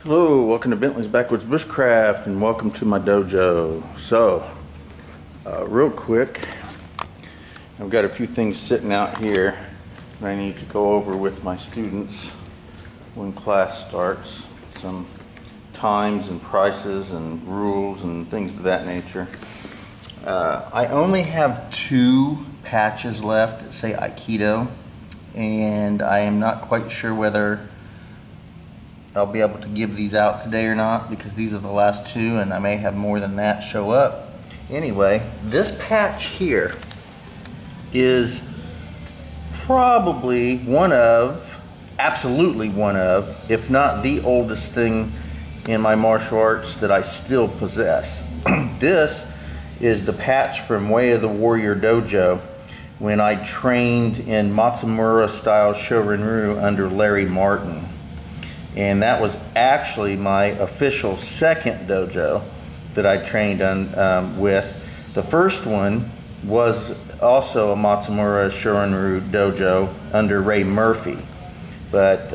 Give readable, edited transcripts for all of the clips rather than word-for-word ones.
Hello, welcome to Bentley's Backwoods Bushcraft and welcome to my dojo. So, real quick, I've got a few things sitting out here that I need to go over with my students when class starts. Some times and prices and rules and things of that nature. I only have 2 patches left that say Aikido, and I am not quite sure whether I'll be able to give these out today or not, because these are the last 2 and I may have more than that show up. Anyway, this patch here is probably absolutely one of, if not the oldest thing in my martial arts that I still possess. This is the patch from Way of the Warrior Dojo when I trained in Matsumura style Shorin-ryu under Larry Martin. And that was actually my official second dojo that I trained with. The first one was also a Matsumura Shorin-ryu dojo under Ray Murphy. But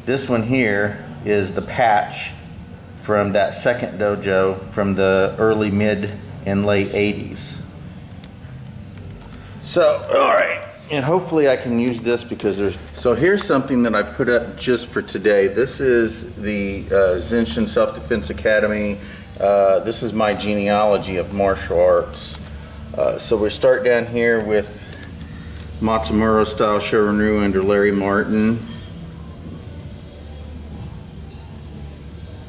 this one here is the patch from that second dojo from the early, mid, and late 80s. So, alright. And hopefully I can use this because so here's something that I put up just for today. This is the Zenshin Self-Defense Academy. This is my genealogy of martial arts. So we start down here with Matsumura style Shorin-ryu under Larry Martin.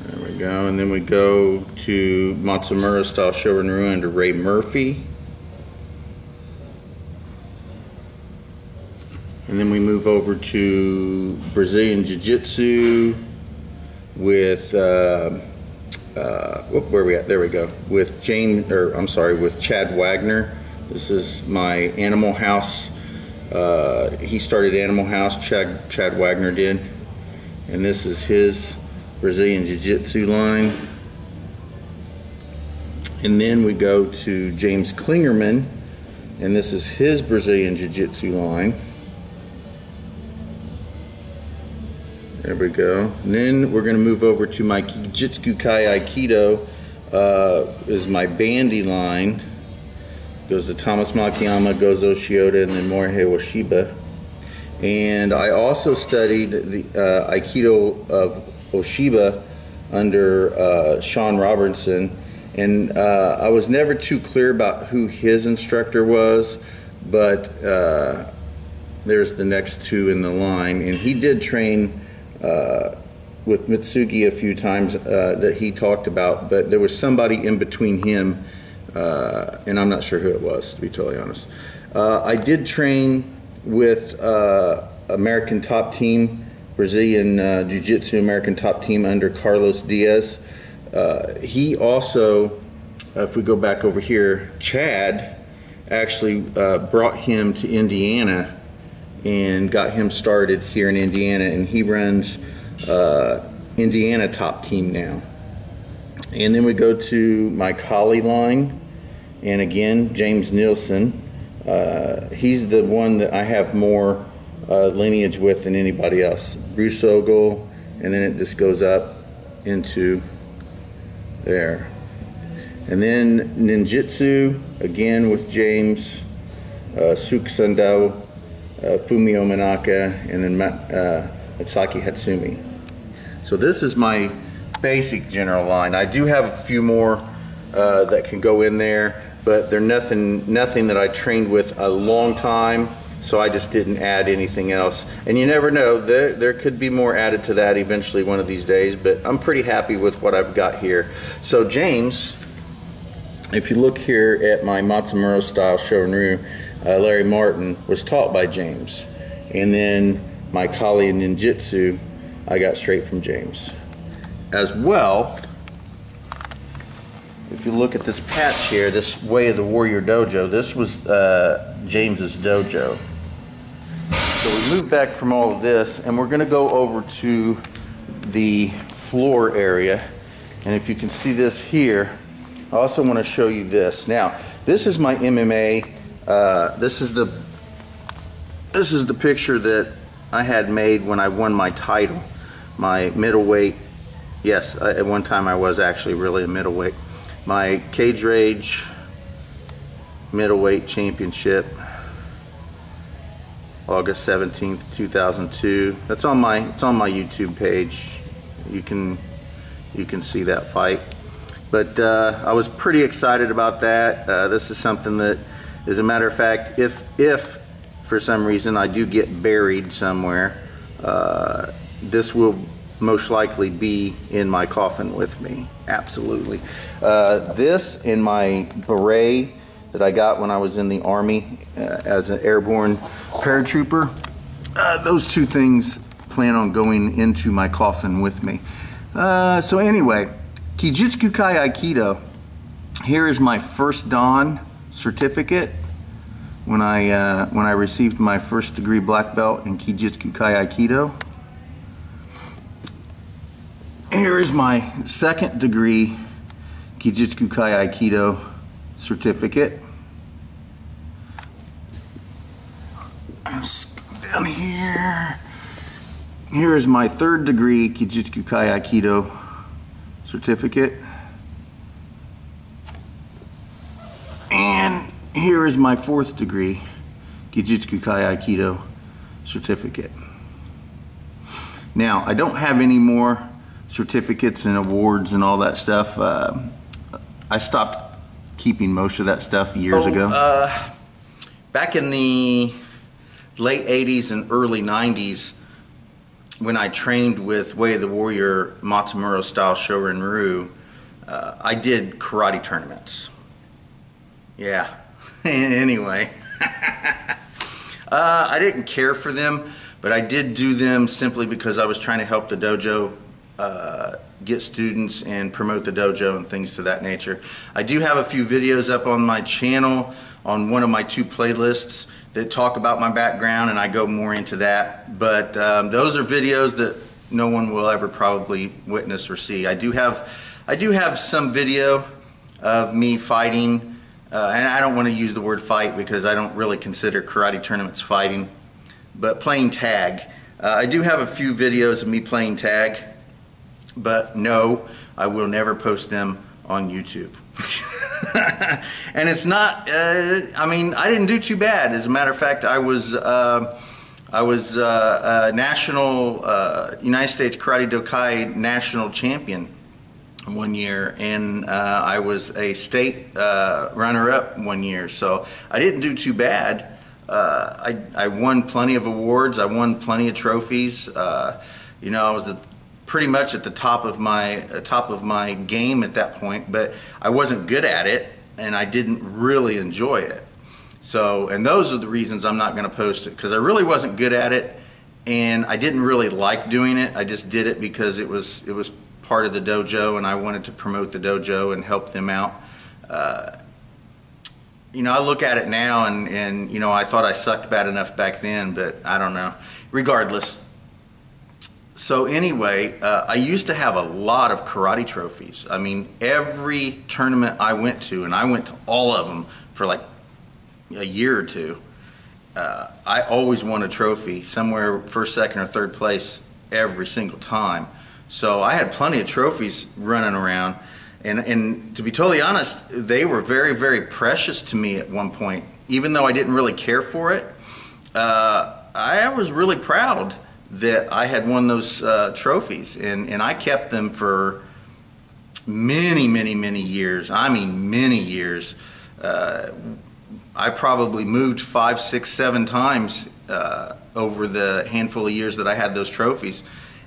There we go. And then we go to Matsumura style Shorin-ryu under Ray Murphy. And then we move over to Brazilian Jiu-Jitsu with where are we at? There we go. With with Chad Wagner. This is my Animal House. He started Animal House. Chad Wagner did, and this is his Brazilian Jiu-Jitsu line. And then we go to James Klingerman, and this is his Brazilian Jiu-Jitsu line. There we go. And then we're going to move over to my Kijitsu Kai Aikido, is my bandy line. Goes to Thomas Makiyama, Gozo Shioda, and then Morihei Oshiba. And I also studied the Aikido of Oshiba under Sean Robertson. And I was never too clear about who his instructor was, but there's the next 2 in the line. And he did train with Mitsugi a few times that he talked about, but there was somebody in between him, and I'm not sure who it was, to be totally honest. I did train with American Top Team, Brazilian Jiu-Jitsu American Top Team under Carlos Diaz. He also, if we go back over here, Chad actually brought him to Indiana and got him started here in Indiana, and he runs Indiana Top Team now. And then we go to my Kali line, and again, James Nielsen. He's the one that I have more lineage with than anybody else. Bruce Ogle, and then it just goes up into there. And then Ninjutsu, again with James, Suk Sundao, Fumio Manaka, and then Matsaki Hatsumi. So this is my basic general line. I do have a few more that can go in there, but they're nothing that I trained with a long time, so I just didn't add anything else. And you never know, there could be more added to that eventually one of these days, but I'm pretty happy with what I've got here. So James, if you look here at my Matsumura style Shorin-ryu, Larry Martin was taught by James, and then my Kali and Ninjutsu I got straight from James. As well, if you look at this patch here, this Way of the Warrior Dojo, this was James's dojo. So we move back from all of this, and we're going to go over to the floor area. And if you can see this here, I also want to show you this. Now, this is my MMA. This is the picture that I had made when I won my title, my middleweight Yes, at one time I was actually really a middleweight. My Cage Rage middleweight championship, August 17th, 2002. It's on my YouTube page. You can see that fight. But I was pretty excited about that. This is something that, as a matter of fact, if for some reason I do get buried somewhere, this will most likely be in my coffin with me. Absolutely. This and my beret that I got when I was in the Army as an airborne paratrooper, those two things plan on going into my coffin with me. So anyway, Kijitsu Kai Aikido. Here is my first Dan certificate when I received my first degree black belt in Kijitsu Kai Aikido. Here is my second degree Kijitsu Kai Aikido certificate. Let's go down here. Here is my third degree Kijitsu Kai Aikido certificate. And here is my fourth degree Kijitsu Kai Aikido certificate. Now, I don't have any more certificates and awards and all that stuff. I stopped keeping most of that stuff years ago. Back in the late 80s and early 90s, when I trained with Way of the Warrior Matsumuro style Shorin-ryu, I did karate tournaments. Yeah. Anyway, I didn't care for them, but I did do them simply because I was trying to help the dojo get students and promote the dojo and things to that nature. I do have a few videos up on my channel on one of my two playlists that talk about my background, and I go more into that. But those are videos that no one will ever probably witness or see. I do have some video of me fighting, and I don't want to use the word fight because I don't really consider karate tournaments fighting, but playing tag. I do have a few videos of me playing tag, but no, I will never post them on YouTube. And it's not, I mean, I didn't do too bad. As a matter of fact, I was a national, United States Karate Do-Kai national champion one year, and I was a state runner-up one year, so I didn't do too bad. I won plenty of awards, I won plenty of trophies. You know, I was pretty much at the top of my game at that point, but I wasn't good at it, and I didn't really enjoy it. So, and those are the reasons I'm not going to post it, because I really wasn't good at it, and I didn't really like doing it. I just did it because it was part of the dojo, and I wanted to promote the dojo and help them out. You know, I look at it now, and you know, I thought I sucked bad enough back then, but I don't know. Regardless. So anyway, I used to have a lot of karate trophies. I mean, every tournament I went to, and I went to all of them for like a year or two, I always won a trophy, somewhere first, second, or third place every single time. So I had plenty of trophies running around, and to be totally honest, they were very, very precious to me at one point. Even though I didn't really care for it, I was really proud that I had won those trophies, and I kept them for many, many, many years. I mean, many years. I probably moved 5, 6, 7 times over the handful of years that I had those trophies,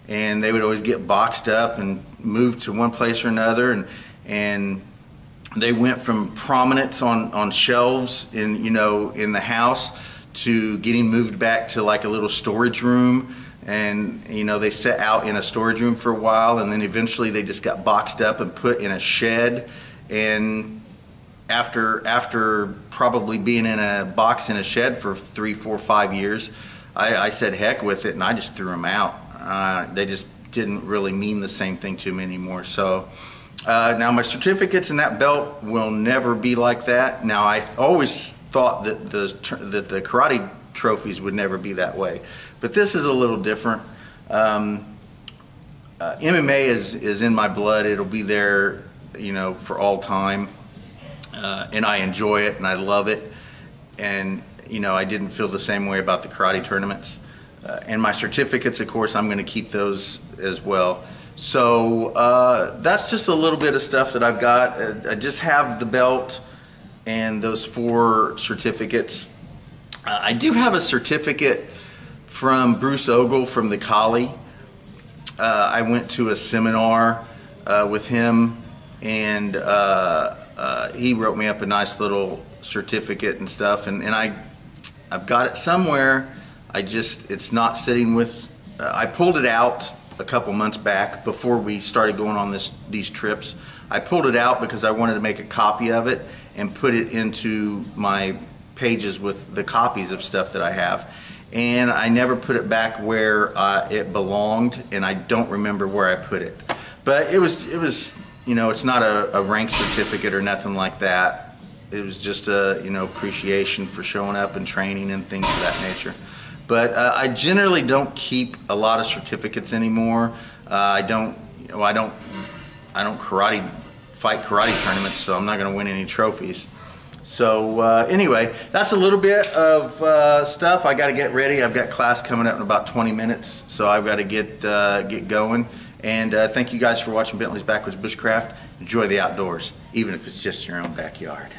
and they would always get boxed up and moved to one place or another, and they went from prominence on shelves in, you know, in the house to getting moved back to like a little storage room. And you know, they sat out in a storage room for a while, and then eventually they just got boxed up and put in a shed. And after probably being in a box in a shed for 3, 4, 5 years, I said heck with it, and I just threw them out. They just didn't really mean the same thing to me anymore. So now my certificates and that belt will never be like that. Now, I always thought that the karate trophies would never be that way, but this is a little different. MMA is in my blood. It'll be there, you know, for all time, and I enjoy it and I love it. And you know, I didn't feel the same way about the karate tournaments. And my certificates, of course, I'm going to keep those as well. So that's just a little bit of stuff that I've got. I just have the belt and those 4 certificates. I do have a certificate from Bruce Ogle from the Kali. I went to a seminar with him, and he wrote me up a nice little certificate and stuff, and I've got it somewhere. It's not sitting with, I pulled it out a couple months back before we started going on these trips. I pulled it out because I wanted to make a copy of it and put it into my pages with the copies of stuff that I have. And I never put it back where it belonged, and I don't remember where I put it. But it was, you know, it's not a rank certificate or nothing like that. It was just a, you know, appreciation for showing up and training and things of that nature. But I generally don't keep a lot of certificates anymore. I don't fight karate tournaments, so I'm not going to win any trophies. So anyway, that's a little bit of stuff. I got to get ready. I've got class coming up in about 20 minutes, so I've got to get going. And thank you guys for watching Bentley's Backwoods Bushcraft. Enjoy the outdoors, even if it's just your own backyard.